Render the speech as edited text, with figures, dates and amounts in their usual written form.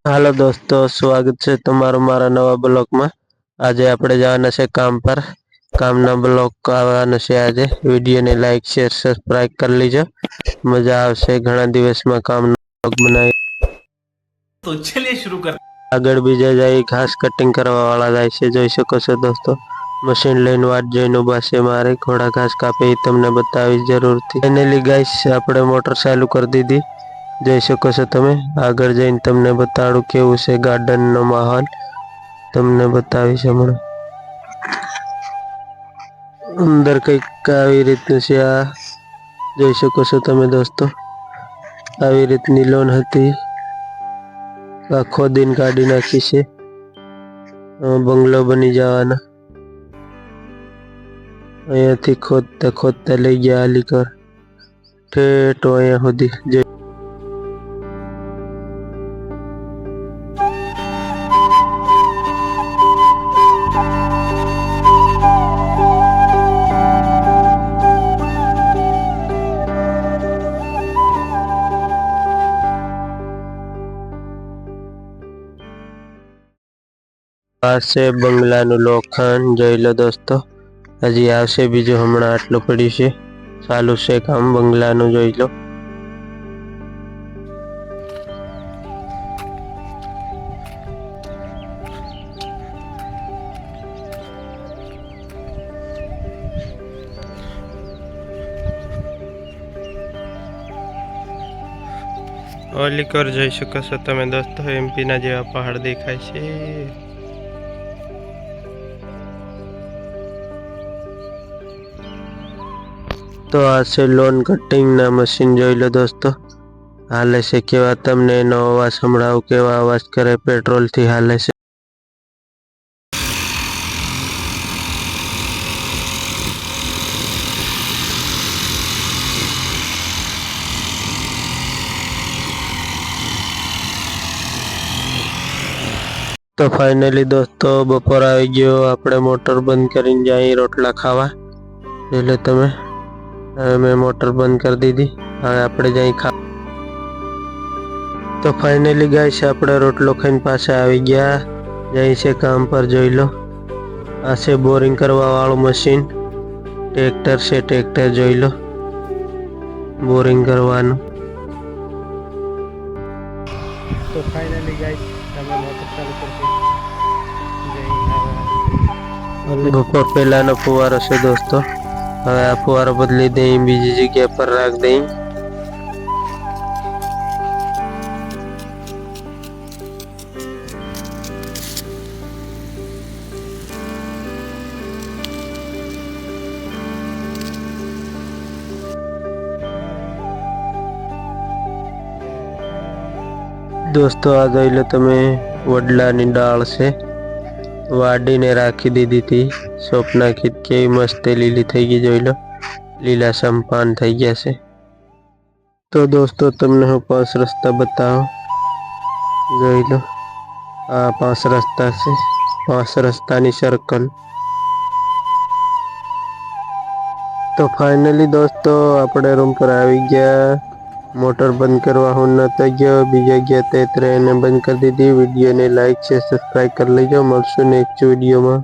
હાલો દોસ્તો, સ્વાગત છે તમારું મારા નવા બ્લોગમાં। આજે આપણે જવાના છે કામ પર। કામના બ્લોગ આવવાના છે આજે। વિડીયોને લાઈક શેર સબસ્ક્રાઇબ કરી લીજો। મજા આવશે। ઘણા દિવસમાં કામનો બ્લોગ બનાવી। तो चलिए शुरू कर। આગળ બીજા જાય ઘાસ કટિંગ કરવા વાળા જાય છે, જોઈ શકો છો દોસ્તો। મશીન લઈને વાટ જોઈને ઉભા છે મારે। ઘોડા ઘાસ કાપે એ તમને બતાવીશ જરૂરથી। ફાઇનલી ગાઈસ આપણે મોટર ચાલુ કરી દીધી, જોઈ શકો છો તમે। આગળ જઈને તમને બતાડું કેવું છે ગાર્ડનનો માહોલ, તમને બતાવીશ હમણાં। અંદર કંઈક આવી રીતનું છે આ, જોઈ શકો છો તમે દોસ્તો। આવી રીતની લોન હતી, આખો દિન કાઢી નાખી છે। બંગલો બની જવાના। અહીંયાથી ખોદતા ખોદતા લઈ ગયા અલીકર ઠેઠ અહીંયા સુધી। આ છે બંગલાનું લોખંડ, જોઈ લો દોસ્તો। હજી આવશે બીજું, હમણાં આટલું પડ્યું છે। ચાલુ છે કામ બંગલાનું, જોઈ લો। અલીકર જોઈ શકો છો તમે દોસ્તો। એમપીના જેવા પહાડ દેખાય છે। તો આ છે લોન કટિંગ ના મશીન, જોઈ લો દોસ્તો। હાલે છે કેવા, તમને એનો અવાજ સંભળાવું કેવા અવાજ કરે। પેટ્રોલ થી હાલે છે। તો ફાઇનલી દોસ્તો બપોર આવી ગયો। આપણે મોટર બંધ કરીને જાય રોટલા ખાવા। એટલે તમે હવે મેં મોટર બંધ કરી દીધી। હવે આપણે જાય ખા। તો ફાઇનલી ગાઈસ આપણે રોટલો ખાઈને પાછા આવી ગયા। જાય છે કામ પર, જોઈ લો। આ છે બોરિંગ કરવા વાળું મશીન। ટ્રેક્ટર છે, ટ્રેક્ટર જોઈ લો, બોરિંગ કરવાનું। તો ફાઇનલી ગાઈસ તમે મોટર ચાલુ કરશે। બપોર પહેલાનો ફુવારો છે દોસ્તો। હવે આ ફુવારો બદલી દઈ, બીજી જગ્યા પર રાખ દઈ। દોસ્તો આ જોઈ લો તમે, વડલાની ડાળ છે। વાડીને રાખી દીધી હતી, સોપ નાખી, કેવી મસ્ત લીલી થઈ ગઈ, જોઈ લો। લીલાછમ પાન થઈ ગયા છે। તો દોસ્તો તમને હું 5 રસ્તા બતાવું, જોઈ લો। આ 5 રસ્તા છે, 5 રસ્તાની સર્કલ। તો ફાઇનલી દોસ્તો આપણે રૂમ પર આવી ગયા। મોટર બંધ કરવા હું નતો ગયો, બીજા ગયા તે એને બંધ કરી દીધી। વિડીયોને લાઈક છે સબસ્ક્રાઇબ કરી લેજો। મળશું નેક્સ્ટ વિડીયોમાં।